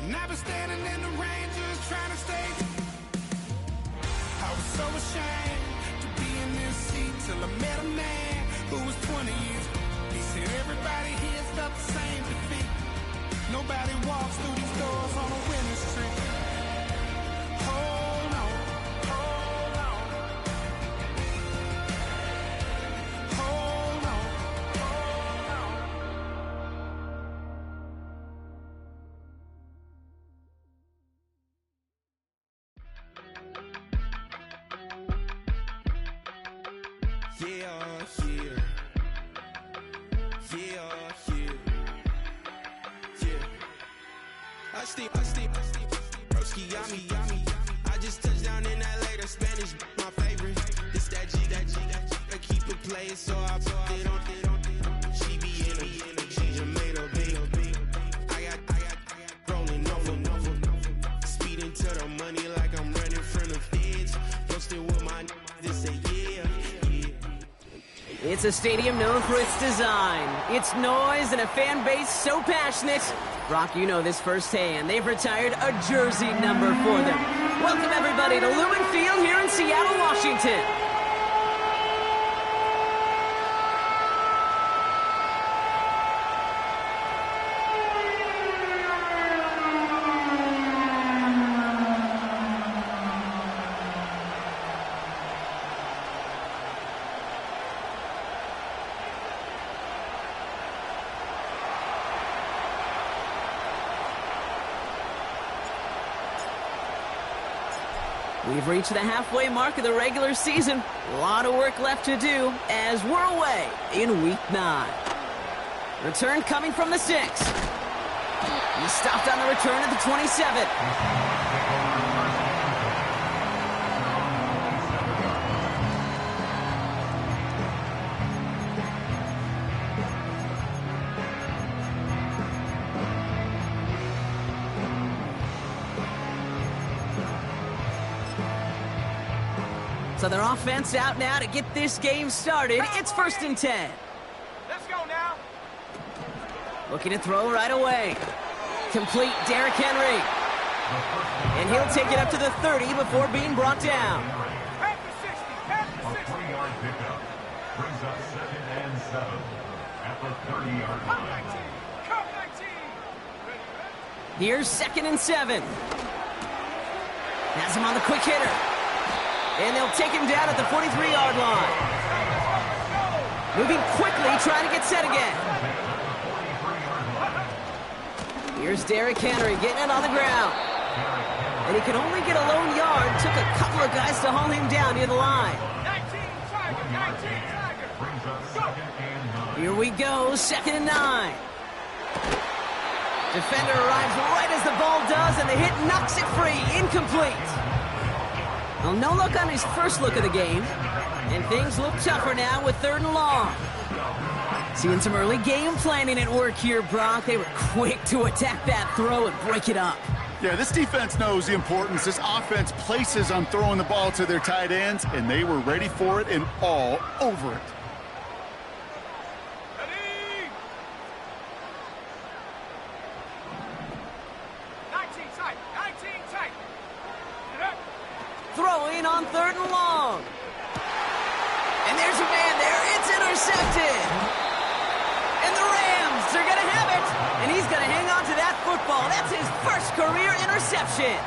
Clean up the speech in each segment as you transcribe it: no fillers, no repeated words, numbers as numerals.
And I've been standing in the rain just trying to stay. I was so ashamed to be in this seat till I met a man who was 20 years. He said everybody here's felt the same defeat. Nobody walks through these doors on a winning streak. Hold on, hold on. Hold on, hold on. Yeah, yeah. I steam, broski, yummy. I just touched down in LA, the Spanish, my favorite. This that G, I keep it playing, so I put it on. She be in it, she just made a beat. I got rolling over, speeding to the money like I'm running from the feds. Posted with my this say yeah. It's a stadium known for its design, its noise, and a fan base so passionate. Brock, you know this firsthand. They've retired a jersey number for them. Welcome, everybody, to Lumen Field here in Seattle, Washington. We've reached the halfway mark of the regular season. A lot of work left to do as we're away in Week 9. Return coming from the 6. He stopped on the return at the 27. So their offense out now to get this game started. It's 1st and 10. Let's go now. Looking to throw right away. Complete Derrick Henry. And he'll take it up to the 30 before being brought down. At the 60, at the 60. A 3-yard pickup brings up 2nd and 7 at the 30-yard Come line. 19, come 19. Here's 2nd and 7. Has him on the quick hitter. And they'll take him down at the 43-yard line. Moving quickly, trying to get set again. Here's Derrick Henry getting it on the ground. And he could only get a lone yard. Took a couple of guys to haul him down near the line. 19, Tiger, 19, Tiger. Brings up 2nd and 9. Here we go, 2nd and 9. Defender arrives right as the ball does, and the hit knocks it free. Incomplete. Well, no look on his first look of the game, and things look tougher now with 3rd and long. Seeing some early game planning at work here, Brock. They were quick to attack that throw and break it up. Yeah, this defense knows the importance this offense places on throwing the ball to their tight ends, and they were ready for it and all over it. Ready? 19 tight, 19 tight. Get up. Throwing on 3rd and long. And there's a man there. It's intercepted. And the Rams are going to have it. And he's going to hang on to that football. That's his first career interception.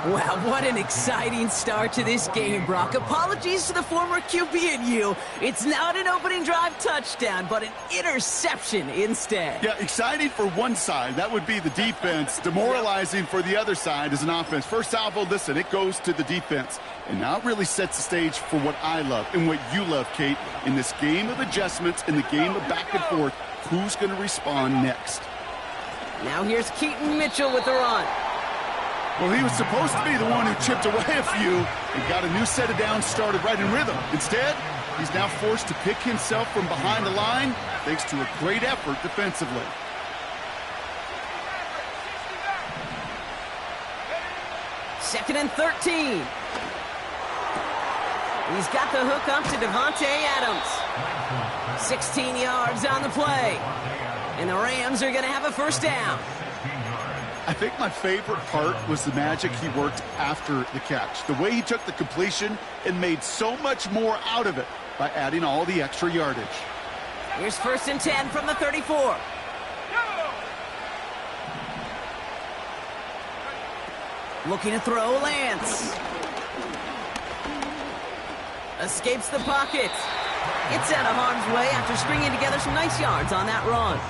Wow, what an exciting start to this game, Brock. Apologies to the former QB and you. It's not an opening drive touchdown, but an interception instead. Yeah, exciting for one side. That would be the defense. Demoralizing for the other side as an offense. First salvo, listen, it goes to the defense. And now it really sets the stage for what I love and what you love, Kate, in this game of adjustments, in the game of back and forth. Who's going to respond next? Now here's Keaton Mitchell with the run. Well, he was supposed to be the one who chipped away a few and got a new set of downs started right in rhythm. Instead, he's now forced to pick himself from behind the line thanks to a great effort defensively. Second and 13. He's got the hook up to Devontae Adams. 16 yards on the play. And the Rams are going to have a first down. think my favorite part was the magic he worked after the catch. The way he took the completion and made so much more out of it by adding all the extra yardage. Here's 1st and 10 from the 34. Looking to throw, Lance. Escapes the pocket. Gets out of harm's way after stringing together some nice yards on that run.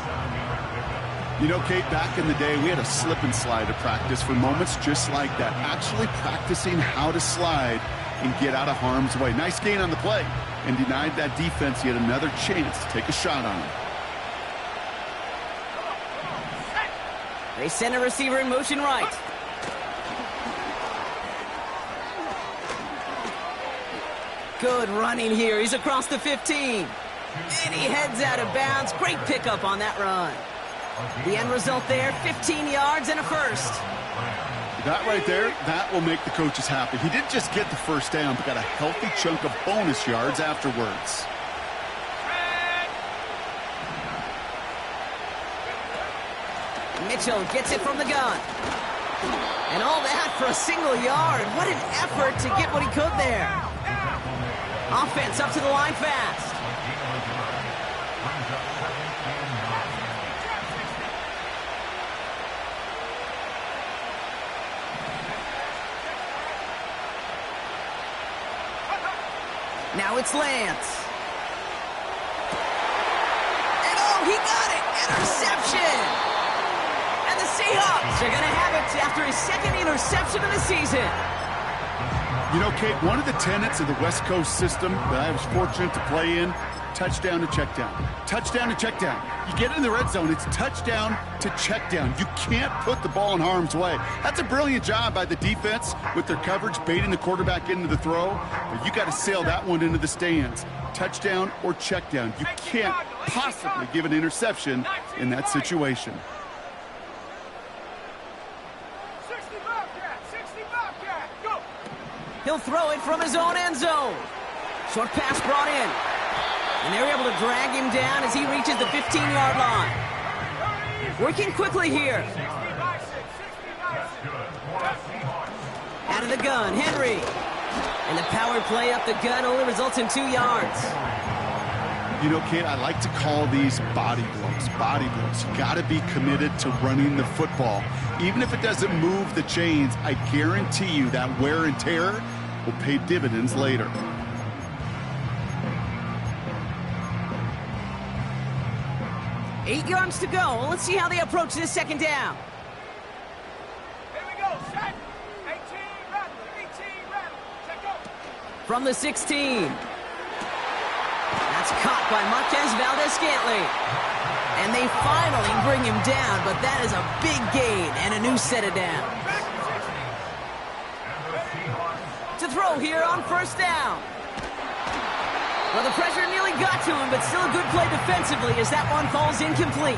You know, Kate, back in the day, we had a slip and slide to practice for moments just like that. Actually practicing how to slide and get out of harm's way. Nice gain on the play, and denied that defense yet another chance to take a shot on him. They send a receiver in motion right. Good running here. He's across the 15. And he heads out of bounds. Great pickup on that run. The end result there, 15 yards and a first. That right there, that will make the coaches happy. He didn't just get the first down, but got a healthy chunk of bonus yards afterwards. Mitchell gets it from the gun. And all that for a single yard. What an effort to get what he could there. Offense up to the line fast. Now it's Lance. And oh, he got it! Interception! And the Seahawks are going to have it after his second interception of the season. You know, Kate, one of the tenets of the West Coast system that I was fortunate to play in, touchdown to check down. Touchdown to check down. You get in the red zone, it's touchdown to check down. You can't put the ball in harm's way. That's a brilliant job by the defense with their coverage, baiting the quarterback into the throw. But you got to sail that one into the stands. Touchdown or check down. You can't possibly give an interception in that situation. 60 Bobcat, 60 Bobcat, go! He'll throw it from his own end zone. Short pass brought in. And they're able to drag him down as he reaches the 15-yard line. Working quickly here. Out of the gun, Henry. And the power play up the gun only results in 2 yards. You know, Kate, I like to call these body blows. Body blows. You got to be committed to running the football. Even if it doesn't move the chains, I guarantee you that wear and tear will pay dividends later. Eight yards to go. Let's see how they approach this second down. Here we go, set. 18 rattle, 18 rattle. Check go. From the 16. That's caught by Marquez Valdez-Scantling. And they finally bring him down, but that is a big gain and a new set of downs. To throw here on first down. Well, the pressure nearly got to him, but still a good play defensively as that one falls incomplete.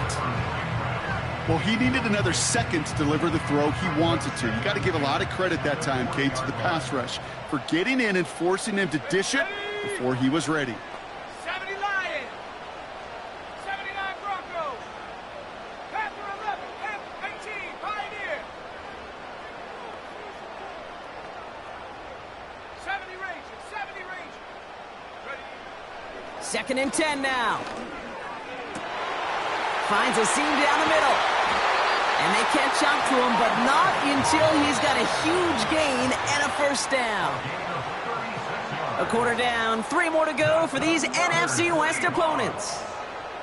Well, he needed another second to deliver the throw he wanted to. You got to give a lot of credit that time, Kate, to the pass rush for getting in and forcing him to dish it before he was ready. 70 Lions, 79 Broncos, Panther 11, Panther 18, Pioneer. 70 Rangers, 70 Rangers. Ready? 2nd and 10 now. Finds a seam down the middle. And they catch up to him, but not until he's got a huge gain and a first down. A quarter down, 3 more to go for these NFC West opponents.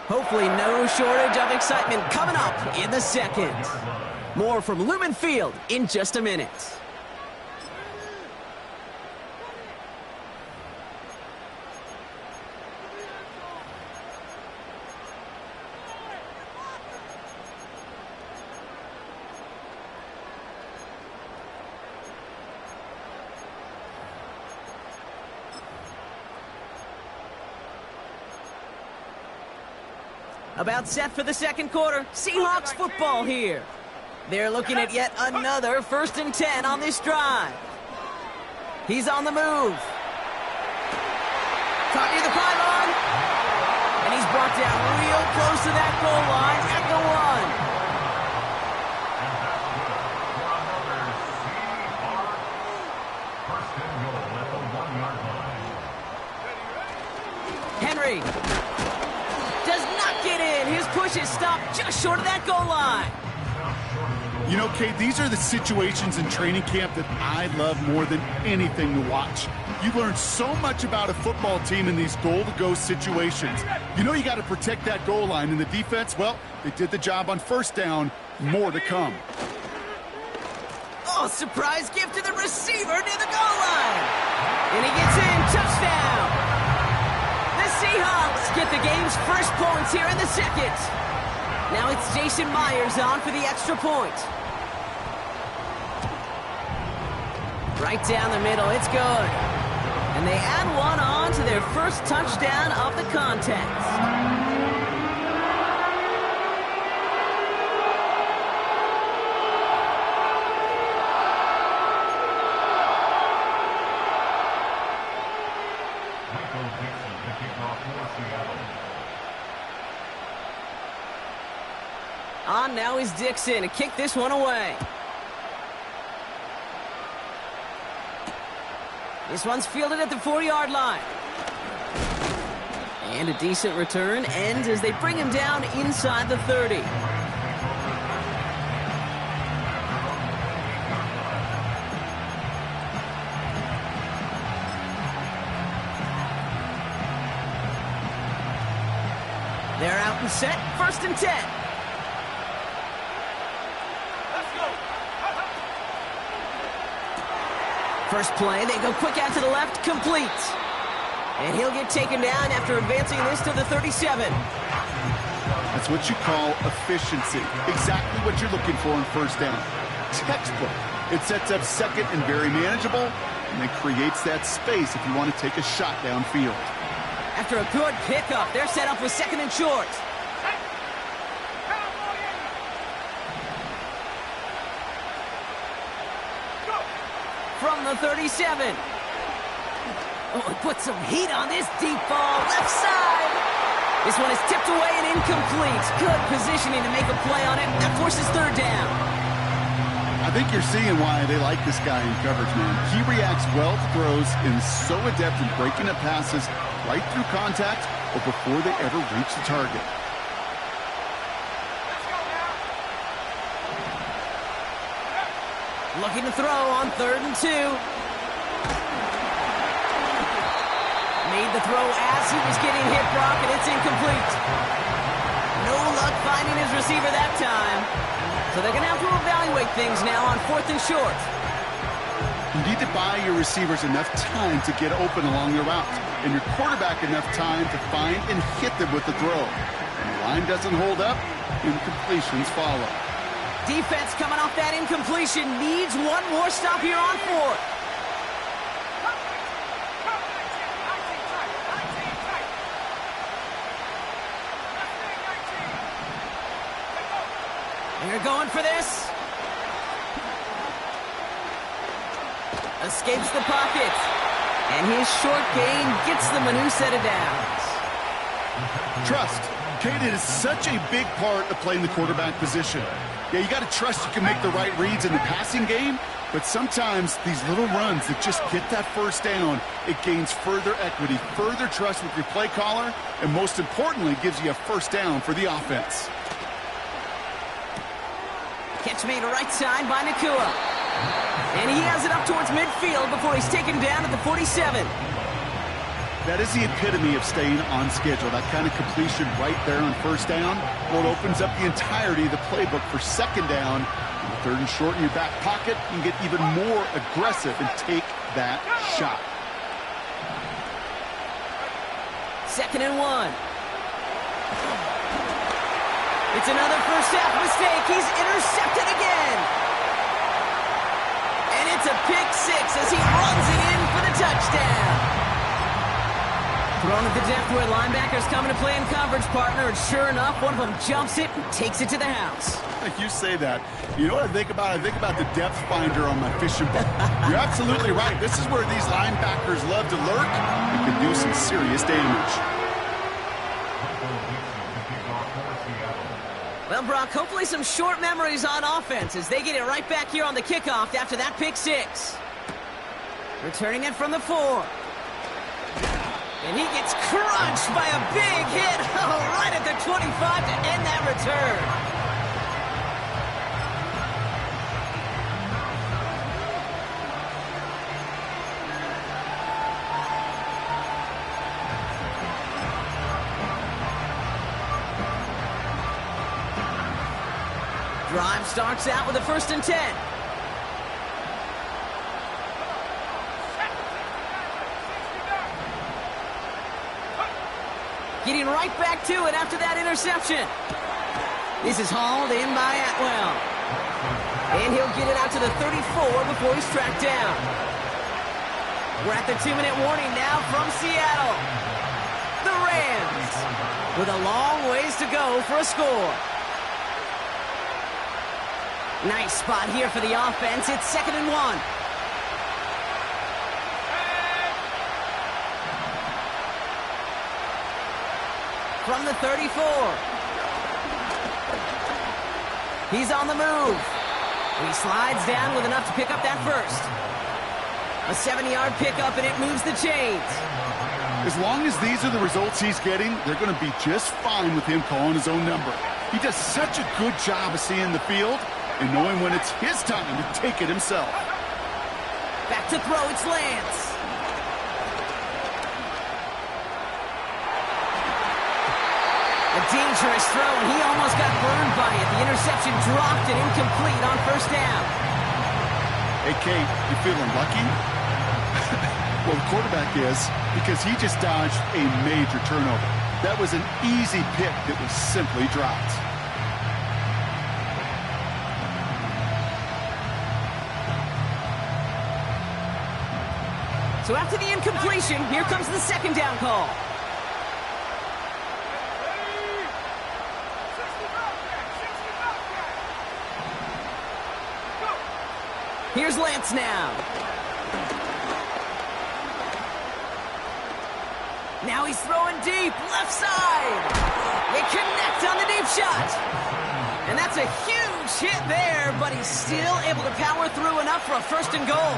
Hopefully no shortage of excitement coming up in the second. More from Lumen Field in just a minute. About set for the second quarter. Seahawks football here. They're looking at yet another 1st and 10 on this drive. He's on the move. Caught near the pylon. And he's brought down real close to that goal line at the 1. rush is stopped just short of that goal line. You know, Kate, these are the situations in training camp that I love more than anything to watch. You learn so much about a football team in these goal-to-go situations. You know you got to protect that goal line, and the defense, well, they did the job on first down. More to come. Oh, surprise gift to the receiver near the goal line. And he gets in. Touchdown. The Seahawks get the game's first points here in the second. Now it's Jason Myers on for the extra point. Right down the middle, it's good. And they add one on to their first touchdown of the contest. Michael Dixon to kick off for Seattle. On now is Dixon to kick this one away. This one's fielded at the 4-yard line. And a decent return ends as they bring him down inside the 30. They're out and set, 1st and 10. First play, they go quick out to the left, complete. And he'll get taken down after advancing this to the 37. That's what you call efficiency. Exactly what you're looking for in first down. Textbook. It sets up second and very manageable, and it creates that space if you want to take a shot downfield. After a good pickup, they're set up with 2nd and short. From the 37. Oh, he put some heat on this deep ball. Left side. This one is tipped away and incomplete. Good positioning to make a play on it. That forces 3rd down. I think you're seeing why they like this guy in coverage, man. He reacts well to throws and is so adept in breaking up passes right through contact or before they ever reach the target. Looking to throw on 3rd and 2. Made the throw as he was getting hit, Brock, and it's incomplete. No luck finding his receiver that time. So they're going to have to evaluate things now on 4th and short. You need to buy your receivers enough time to get open along their route, and your quarterback enough time to find and hit them with the throw. When the line doesn't hold up, incompletions follow. Defense coming off that incompletion needs one more stop here on 4th. They're going for this. Escapes the pocket. And his short gain gets them a new set of downs. Trust. Kate, it is such a big part of playing the quarterback position. Yeah, you got to trust you can make the right reads in the passing game, but sometimes these little runs that just get that first down, it gains further equity, further trust with your play caller, and most importantly, gives you a first down for the offense. Catch made right side by Nacua. And he has it up towards midfield before he's taken down at the 47. That is the epitome of staying on schedule. That kind of completion right there on first down. Well, it opens up the entirety of the playbook for 2nd down. 3rd and short in your back pocket, you can get even more aggressive and take that shot. 2nd and 1. It's another first half mistake. He's intercepted again. And it's a pick 6 as he runs it in for the touchdown. Thrown at the depth where linebackers coming to play in coverage, partner, and sure enough, one of them jumps it and takes it to the house. You say that. You know what I think about? I think about the depth finder on my fishing boat. You're absolutely right. This is where these linebackers love to lurk and can do some serious damage. Well, Brock, hopefully some short memories on offense as they get it right back here on the kickoff after that pick 6. Returning it from the 4. And he gets crunched by a big hit right at the 25 to end that return. Drive starts out with a 1st and 10. Getting right back to it after that interception. This is hauled in by Atwell. And he'll get it out to the 34 before he's tracked down. We're at the 2-minute warning now from Seattle. The Rams with a long ways to go for a score. Nice spot here for the offense. It's 2nd and 1. From the 34. He's on the move. He slides down with enough to pick up that first. A 70-yard pickup, and it moves the chains. As long as these are the results he's getting, they're going to be just fine with him calling his own number. He does such a good job of seeing the field and knowing when it's his time to take it himself. Back to throw, it's Lance. A dangerous throw, and he almost got burned by it. The interception dropped and incomplete on 1st down. Hey, Kate, you feeling lucky? Well, the quarterback is, because he just dodged a major turnover. That was an easy pick that was simply dropped. So after the incompletion, here comes the 2nd down call. Here's Lance now. Now he's throwing deep, left side. They connect on the deep shot. And that's a huge hit there, but he's still able to power through enough for a 1st and goal.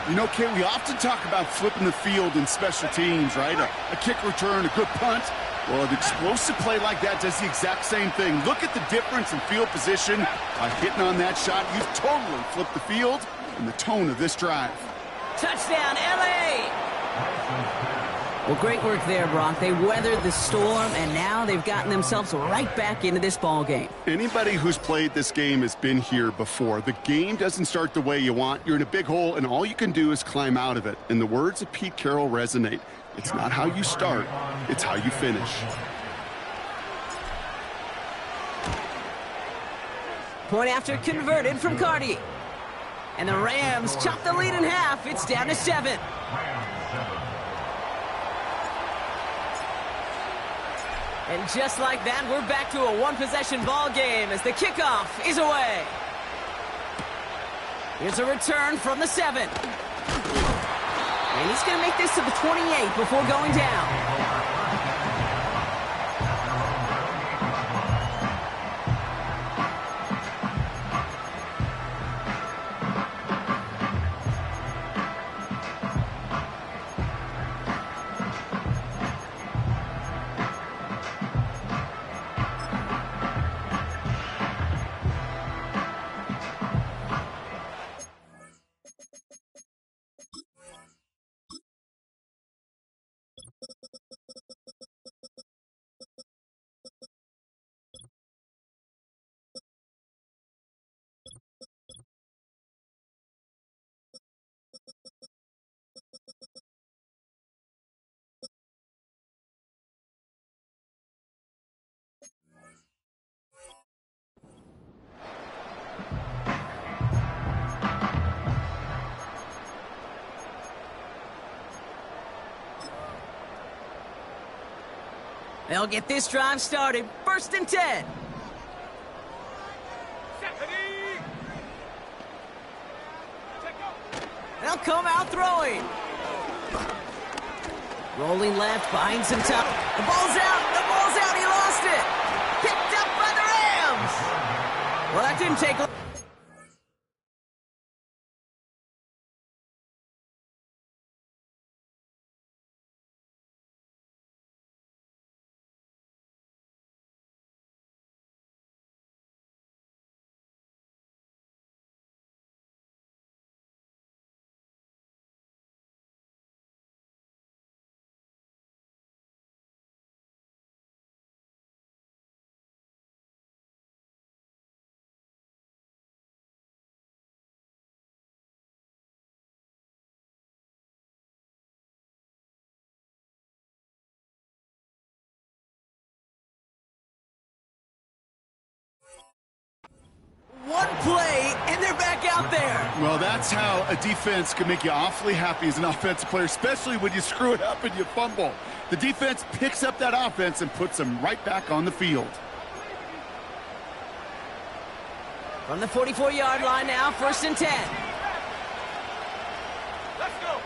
You know, Kate, we often talk about flipping the field in special teams, right? A kick return, a good punt. Well, an explosive play like that does the exact same thing. Look at the difference in field position. By hitting on that shot, you've totally flipped the field and the tone of this drive. Touchdown, L.A.! Well, great work there, Brock. They weathered the storm, and now they've gotten themselves right back into this ball game. Anybody who's played this game has been here before. The game doesn't start the way you want. You're in a big hole, and all you can do is climb out of it. And the words of Pete Carroll resonate. It's not how you start, it's how you finish. Point after converted from Cardi. And the Rams chop the lead in half. It's down to 7. And just like that, we're back to a one-possession ball game as the kickoff is away. Here's a return from the 7. And he's going to make this to the 28 before going down. They'll get this drive started. 1st and 10. They'll come out throwing. Rolling left, behind some top. The ball's out. The ball's out. He lost it. Picked up by the Rams. Well, that didn't take long. Well, that's how a defense can make you awfully happy as an offensive player, especially when you screw it up and you fumble. The defense picks up that offense and puts them right back on the field. From the 44-yard line now, 1st and 10. Let's go.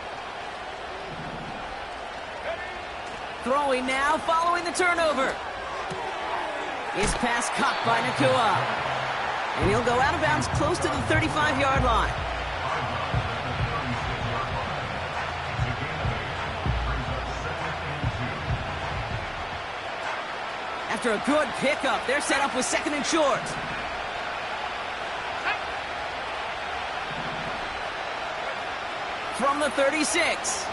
Throwing now, following the turnover. His pass caught by Nacua. And he'll go out of bounds close to the 35-yard line. After a good pickup, they're set up with 2nd and short. From the 36.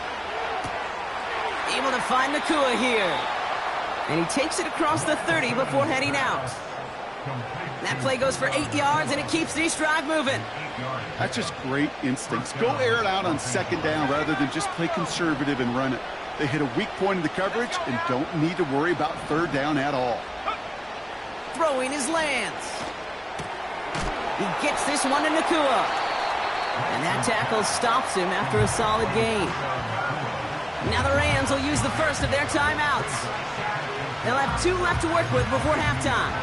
Able to find Nacua here. And he takes it across the 30 before heading out. That play goes for 8 yards, and it keeps this drive moving. That's just great instincts. Go air it out on 2nd down rather than just play conservative and run it. They hit a weak point in the coverage and don't need to worry about 3rd down at all. Throwing his Lance. He gets this one to Nacua. And that tackle stops him after a solid gain. Now the Rams will use the first of their timeouts. They'll have 2 left to work with before halftime.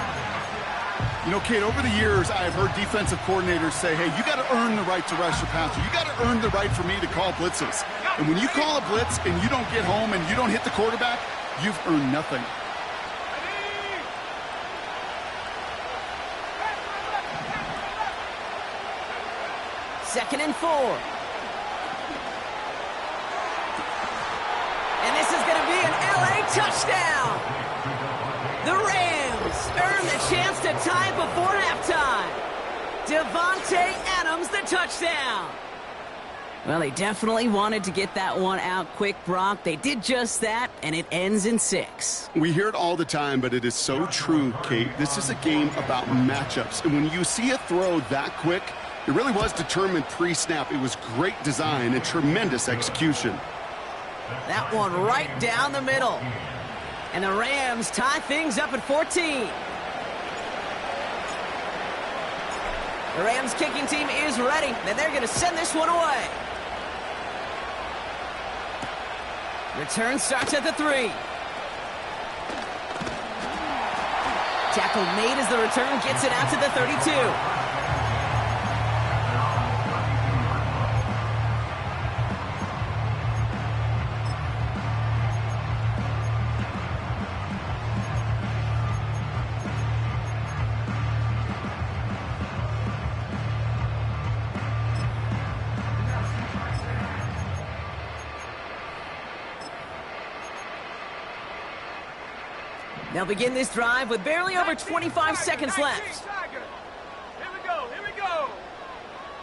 You know, Kate, over the years, I've heard defensive coordinators say, hey, you got to earn the right to rush your passer. You got to earn the right for me to call blitzes. And when you call a blitz and you don't get home and you don't hit the quarterback, you've earned nothing. 2nd and 4. And this is going to be an LA touchdown. The Rams earn the chance to tie it before halftime. Devontae Adams, the touchdown. Well, they definitely wanted to get that one out quick, Brock. They did just that, and it ends in 6. We hear it all the time, but it is so true, Kate. This is a game about matchups. And when you see a throw that quick, it really was determined pre-snap. It was great design and tremendous execution. That one right down the middle. And the Rams tie things up at 14. The Rams kicking team is ready, and they're going to send this one away. Return starts at the 3. Tackle made as the return gets it out to the 32. They'll begin this drive with barely over 25 seconds left. Here we go, here we go.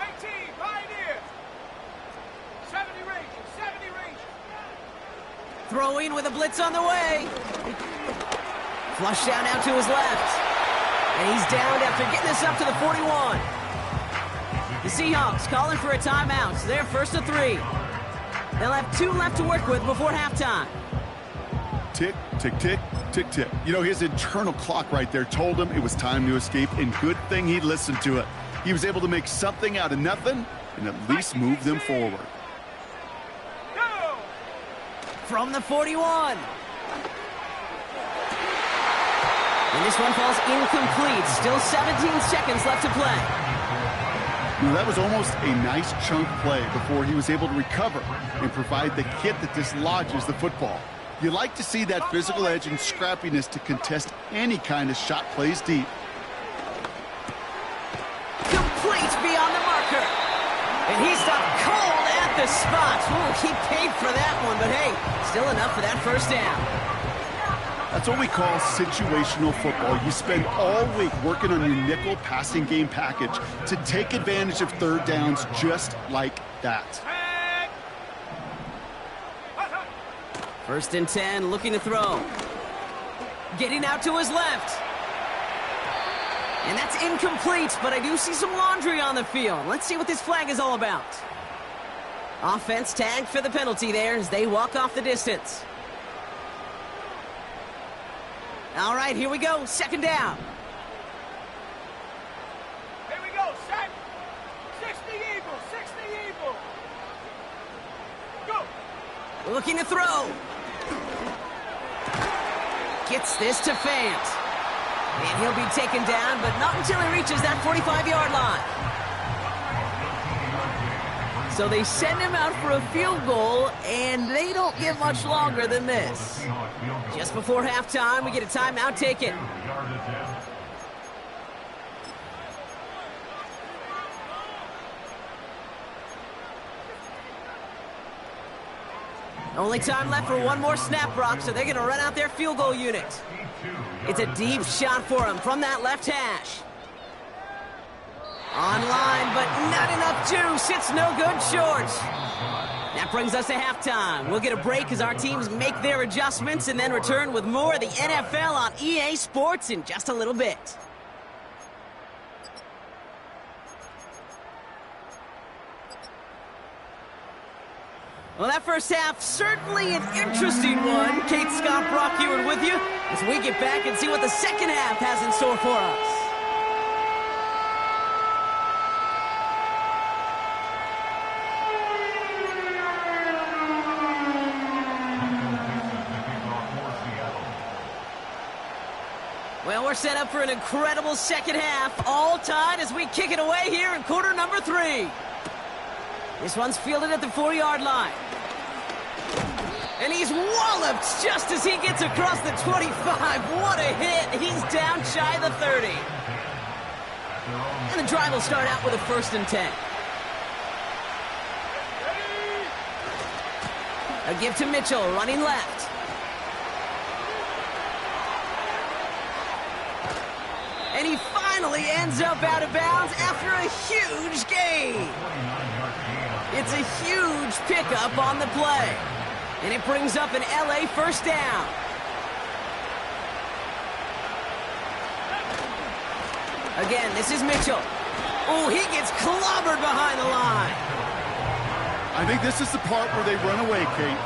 18, Pioneer. 70 Rangers, 70 Rangers. Throwing with a blitz on the way. Flush down out to his left. And he's downed after getting this up to the 41. The Seahawks calling for a timeout. So they're 1st and 3. They'll have 2 left to work with before halftime. Tick, tick, tick, tick, tick. You know, his internal clock right there told him it was time to escape, and good thing he listened to it. He was able to make something out of nothing and at least move them forward. Go! From the 41. And this one falls incomplete. Still 17 seconds left to play. Well, that was almost a nice chunk play before he was able to recover and provide the hit that dislodges the football. You like to see that physical edge and scrappiness to contest any kind of shot plays deep. Complete beyond the marker. And he stopped cold at the spot. Ooh, he paid for that one, but hey, still enough for that 1st down. That's what we call situational football. You spend all week working on your nickel passing game package to take advantage of 3rd downs just like that. 1st and 10, looking to throw. Getting out to his left. And that's incomplete, but I do see some laundry on the field. Let's see what this flag is all about. Offense tagged for the penalty there as they walk off the distance. All right, here we go. 2nd down. Here we go, set. 60 Eagles, Looking to throw. Gets this to Fant. And he'll be taken down, but not until he reaches that 45-yard line. So they send him out for a field goal, and they don't get much longer than this. Just before halftime, we get a timeout taken. Only time left for one more snap, Brock, so they're going to run out their field goal unit. It's a deep shot for him from that left hash. Online, but not enough juice. It's no good short. That brings us to halftime. We'll get a break as our teams make their adjustments and then return with more of the NFL on EA Sports in just a little bit. Well, that first half, certainly an interesting one. Kate, Scott, Brock Ewart with you as we get back and see what the second half has in store for us. Well, we're set up for an incredible second half, all tied as we kick it away here in quarter number 3. This one's fielded at the 4-yard line. And he's walloped just as he gets across the 25. What a hit. He's down shy of the 30. And the drive will start out with a 1st and 10. A give to Mitchell, running left. And he finally ends up out of bounds after a huge gain. It's a huge pickup on the play. And it brings up an LA first down. Again, this is Mitchell. Oh, he gets clobbered behind the line. I think this is the part where they run away, Kate.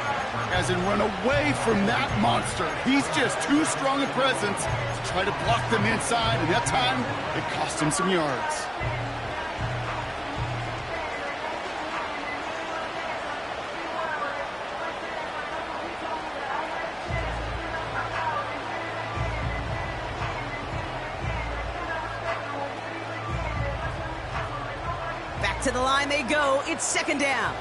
As in run away from that monster. He's just too strong a presence to try to block them inside, and that time, it cost him some yards. Back to the line they go. It's 2nd down.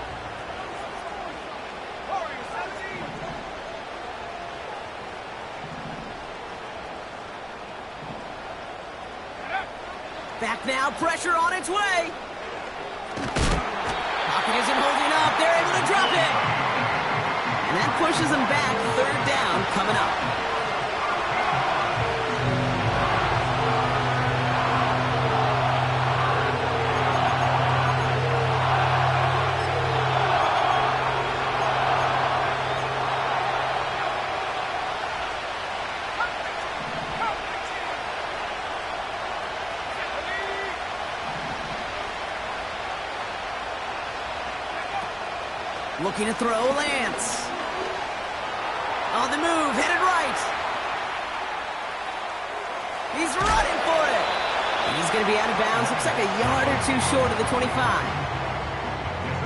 Back now, pressure on its way. Pocket isn't holding up. They're able to drop it. And that pushes them back. 3rd down coming up. Looking to throw, Lance. On the move, headed right. He's running for it. And he's going to be out of bounds. Looks like a yard or 2 short of the 25.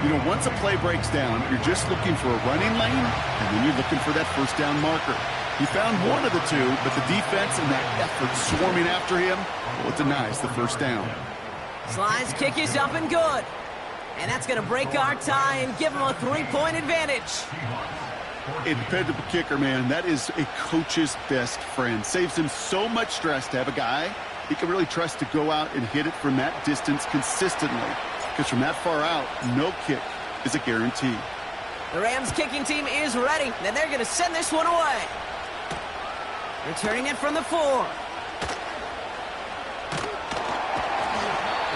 You know, once a play breaks down, you're just looking for a running lane, and then you're looking for that first down marker. He found one of the two, but the defense and that effort swarming after him, well, it denies the first down. Slide's kick is up and good. And that's going to break our tie and give them a 3-point advantage. A dependable kicker, man. That is a coach's best friend. Saves him so much stress to have a guy he can really trust to go out and hit it from that distance consistently. Because from that far out, no kick is a guarantee. The Rams kicking team is ready, and they're going to send this one away. Returning it from the 4.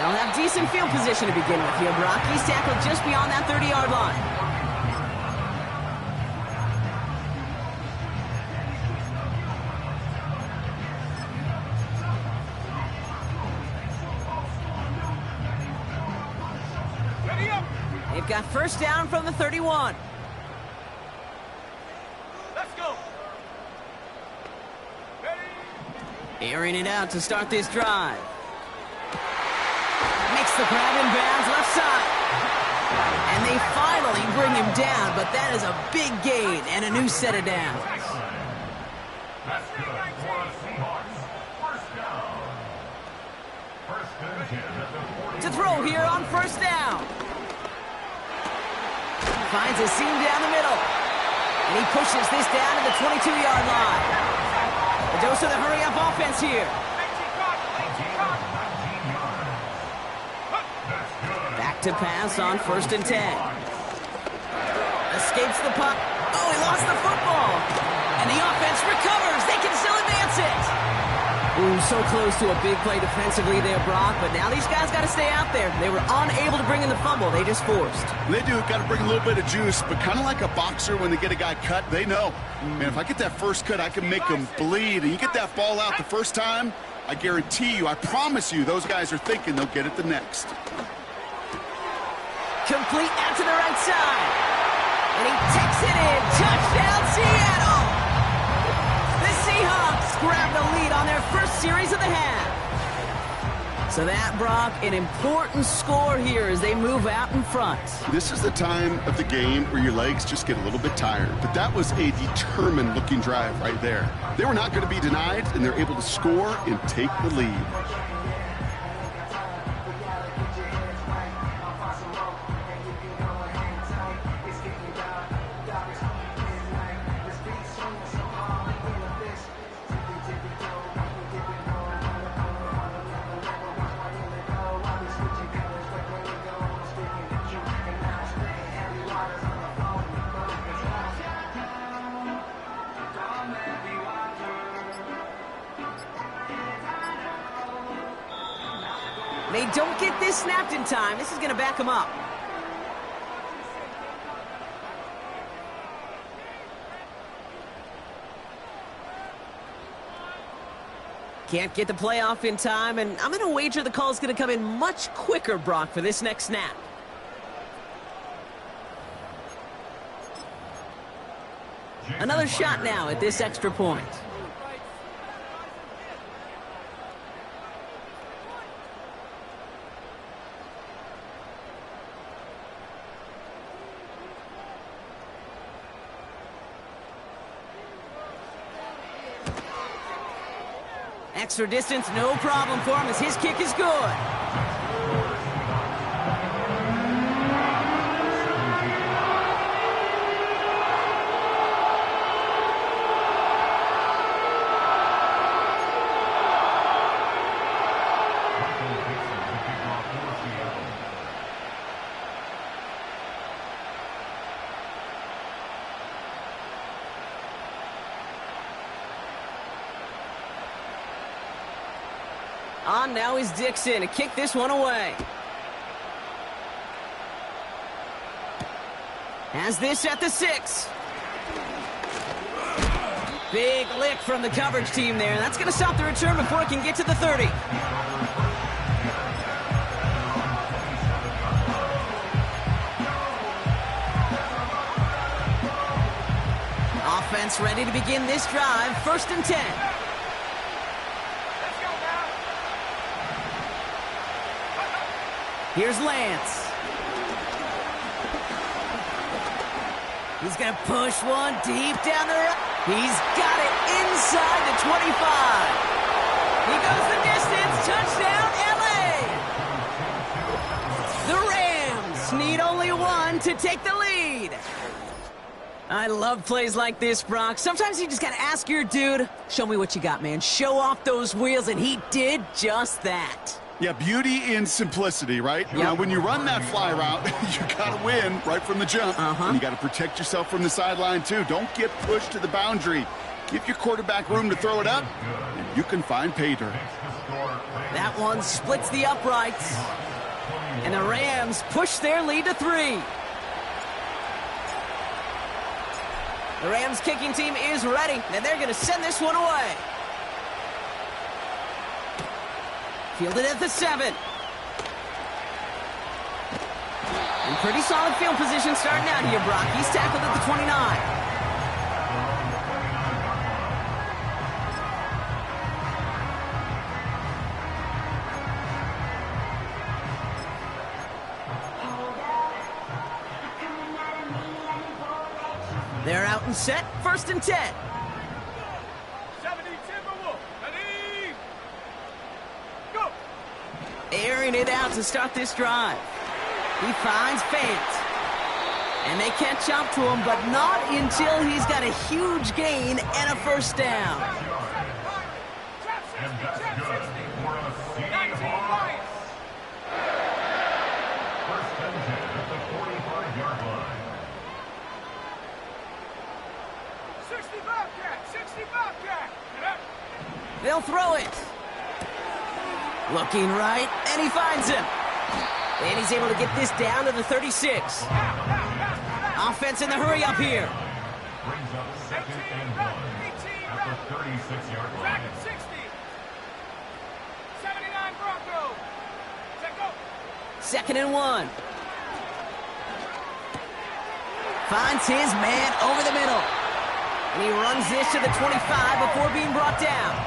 They'll have decent field position to begin with here, Brock. He's tackled just beyond that 30-yard line. Ready up. They've got first down from the 31. Let's go. Ready. Airing it out to start this drive. Makes the grab in bounds left side. And they finally bring him down, but that is a big gain and a new set of downs. That's good for the Seahawks. First down. First and 10 at the 40. To throw here on first down. Finds a seam down the middle. And he pushes this down to the 22-yard line. A dose of the hurry-up offense here. Back to pass on first and 10. Escapes the puck. Oh, he lost the football. And the offense recovers. They can still advance it. Ooh, so close to a big play defensively there, Brock. But now these guys got to stay out there. They were unable to bring in the fumble. They just forced. They do. Got to bring a little bit of juice, but kind of like a boxer when they get a guy cut, they know. Man, if I get that first cut, I can make them bleed. And you get that ball out the first time, I guarantee you, I promise you, those guys are thinking they'll get it the next. Complete out to the right side. And he takes it in. Touchdown, Seattle! The Seahawks grab the lead on their first series of the half. So that, Brock, an important score here as they move out in front. This is the time of the game where your legs just get a little bit tired. But that was a determined-looking drive right there. They were not going to be denied, and they're able to score and take the lead. They don't get this snapped in time. This is going to back them up. Can't get the play off in time, and I'm going to wager the call is going to come in much quicker, Brock, for this next snap. Another shot now at this extra point. Extra distance, no problem for him as his kick is good. On now is Dixon to kick this one away. Has this at the 6. Big lick from the coverage team there. That's going to stop the return before it can get to the 30. Offense ready to begin this drive. First and 10. Here's Lance. He's going to push one deep down the road. He's got it inside the 25. He goes the distance. Touchdown, LA. The Rams need only one to take the lead. I love plays like this, Brock. Sometimes you just got to ask your dude, show me what you got, man. Show off those wheels, and he did just that. Yeah, beauty in simplicity, right? Yep. Now, when you run that fly route, you got to win right from the jump. And you got to protect yourself from the sideline, too. Don't get pushed to the boundary. Give your quarterback room to throw it up, and you can find pay dirt. That one splits the uprights. And the Rams push their lead to 3. The Rams kicking team is ready, and they're going to send this one away. Fielded at the 7. And pretty solid field position starting out here, Brock. He's tackled at the 29. They're out and set, 1st and 10. 70 Timberwolves. Ready? Go. Airing it out to start this drive. He finds Fant. And they catch up to him, but not until he's got a huge gain and a 1st down. And that's good for a Seahawks. 1st and 10 at the 45-yard line. 60 Bobcat. 60 Bobcat. Get up. They'll throw it. Looking right, and he finds him. And he's able to get this down to the 36. Offense in the hurry up here. Brings up 2nd and 1 at the 36-yard line. Back at 60. 79 Broncos. Check go. 2nd and 1. Finds his man over the middle. And he runs this to the 25 before being brought down.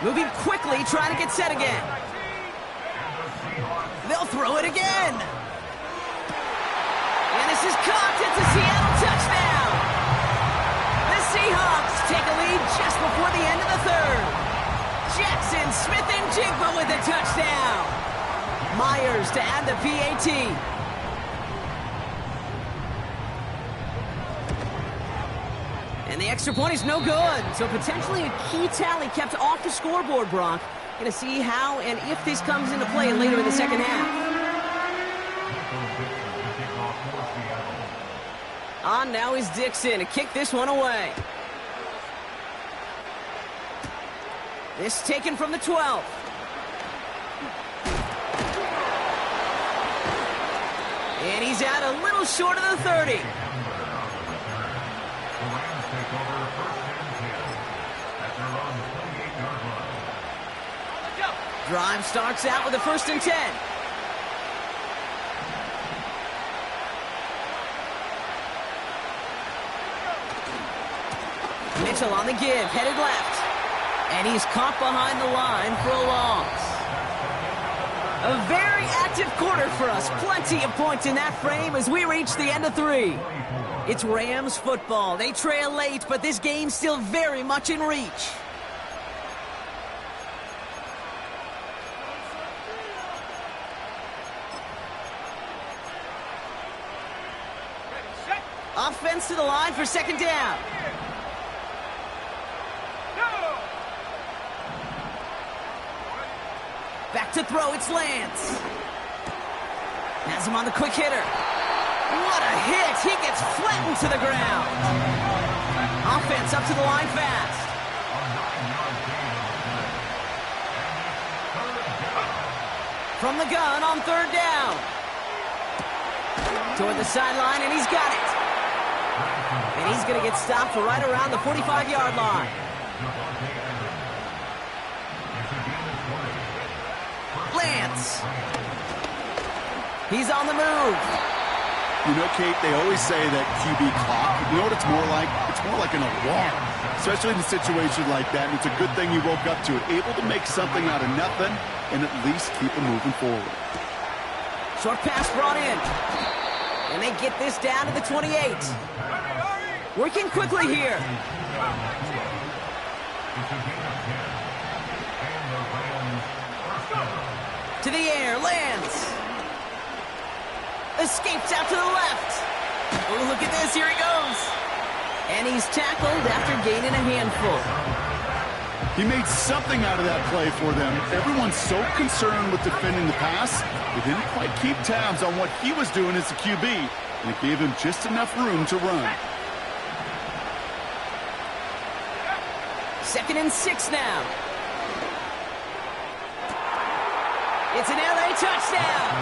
Moving quickly, trying to get set again. They'll throw it again. And this is caught. It's a Seattle touchdown. The Seahawks take a lead just before the end of the 3rd. Jackson Smith-Njigba with a touchdown. Myers to add the PAT. And the extra point is no good. So potentially a key tally kept off the scoreboard, Brock. Going to see how and if this comes into play later in the 2nd half. On now is Dixon to kick this one away. This taken from the 12. And he's out a little short of the 30. Drive starts out with a 1st and 10. Mitchell on the give, headed left. And he's caught behind the line for a loss. A very active quarter for us. Plenty of points in that frame as we reach the end of 3. It's Rams football. They trail late, but this game's still very much in reach. Offense to the line for 2nd down. Back to throw, it's Lance. Has him on the quick hitter. What a hit! He gets flattened to the ground. Offense up to the line fast. From the gun on 3rd down. Toward the sideline, and he's got it. And he's going to get stopped for right around the 45-yard line. Lance. He's on the move. You know, Kate, they always say that QB clock, you know what it's more like? It's more like an alarm, especially in a situation like that. And it's a good thing you woke up to it, able to make something out of nothing and at least keep them moving forward. Short pass brought in. And they get this down to the 28. Working quickly here. To the air, Lance. Escapes out to the left. Oh, look at this, here he goes. And he's tackled after gaining a handful. He made something out of that play for them. Everyone's so concerned with defending the pass, they didn't quite keep tabs on what he was doing as a QB, and it gave him just enough room to run. 2nd and 6 now. It's an LA touchdown.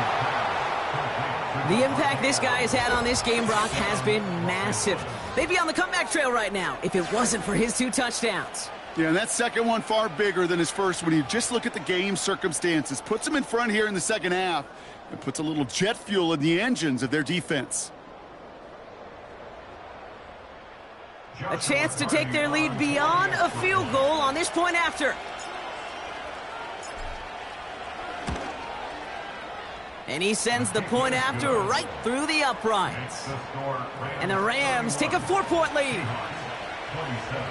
The impact this guy has had on this game, Brock, has been massive. They'd be on the comeback trail right now if it wasn't for his 2 touchdowns. Yeah, and that second one far bigger than his first when you just look at the game circumstances. Puts him in front here in the 2nd half and puts a little jet fuel in the engines of their defense. A chance to take their lead beyond a field goal on this point after. And he sends the point after right through the uprights. And the Rams take a 4-point lead. 27.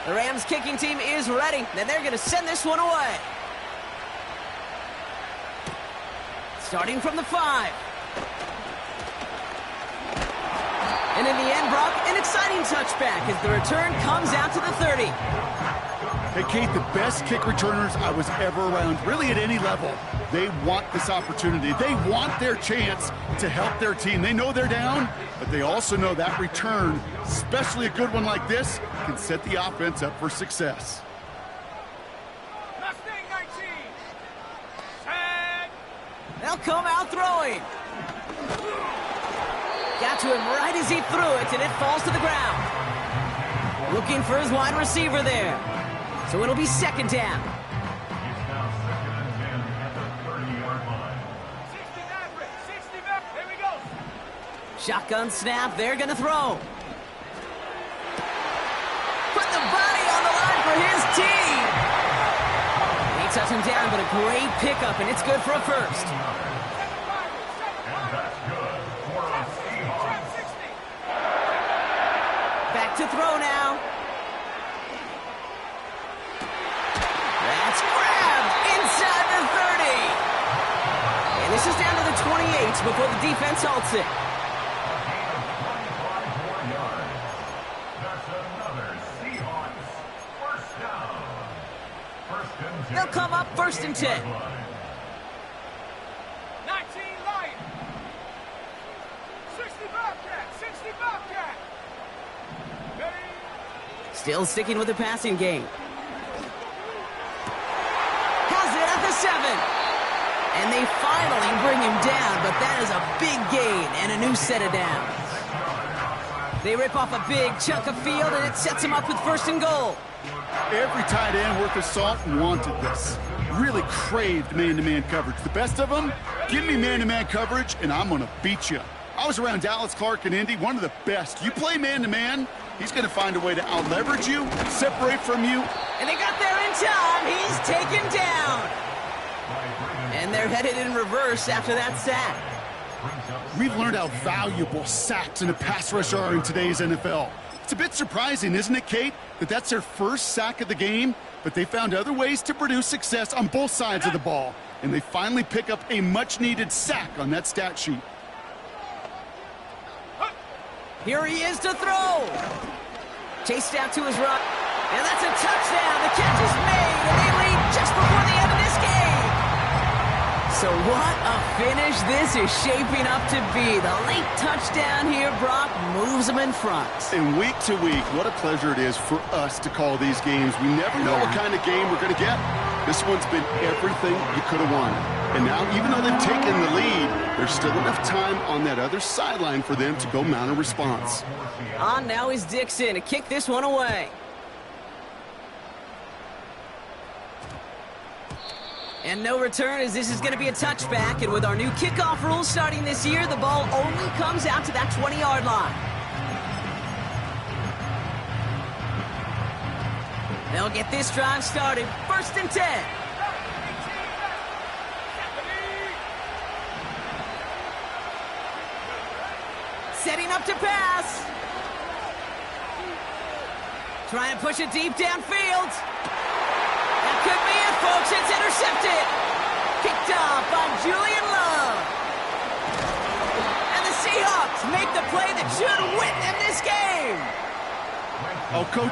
The Rams kicking team is ready, and they're going to send this one away. Starting from the 5. And in the end, Brock, an exciting touchback as the return comes out to the 30. Hey, Kate, the best kick returners I was ever around, really at any level, they want this opportunity. They want their chance to help their team. They know they're down, but they also know that return, especially a good one like this, can set the offense up for success. Mustang 19. Set. They'll come out throwing. Got to him right as he threw it, and it falls to the ground. Looking for his wide receiver there. So it'll be second down. It's now 2nd and 10 at the 30-yard line. 60 average. 60 back. Here we go. Shotgun snap, they're going to throw. Put the body on the line for his team. He touched him down, but a great pickup, and it's good for a first. And that's good for a Seahawks. 60. Back to throw now. That's grabbed inside the 30. And this is down to the 28 before the defense halts it. 25 more yards. That's another Seahawks first down. First and 10. They'll come up first and 10. 19 light. 60 Bobcat. 60 Bobcat. Ready. Still sticking with the passing game. Has it at the 7. And they finally bring him down, but that is a big gain and a new set of downs. They rip off a big chunk of field, and it sets him up with first and goal. Every tight end worth his salt wanted this. Really craved man-to-man coverage. The best of them, give me man-to-man coverage, and I'm going to beat you. I was around Dallas Clark and Indy, one of the best. You play man-to-man, he's going to find a way to out-leverage you, separate from you. And they got there in time. He's taken down. And they're headed in reverse after that sack. We've learned how valuable sacks in a pass rush are in today's NFL. It's a bit surprising, isn't it, Kate, that that's their first sack of the game, but they found other ways to produce success on both sides of the ball, and they finally pick up a much-needed sack on that stat sheet. Here he is to throw. Chased out to his right. And that's a touchdown. The catch is made, and they lead just before the end of this game. So what a finish this is shaping up to be. The late touchdown here, Brock, moves them in front. And week to week, what a pleasure it is for us to call these games. We never know what kind of game we're going to get. This one's been everything you could have wanted. And now, even though they've taken the lead, there's still enough time on that other sideline for them to go mount a response. On now is Dixon to kick this one away. And no return, as this is going to be a touchback. And with our new kickoff rules starting this year, the ball only comes out to that 20-yard line. They'll get this drive started. First and 10. Setting up to pass. Trying to push it deep downfield. That could be it, folks. It's intercepted. Kicked off by Julian Love. And the Seahawks make the play that should win them this game. Oh, Coach.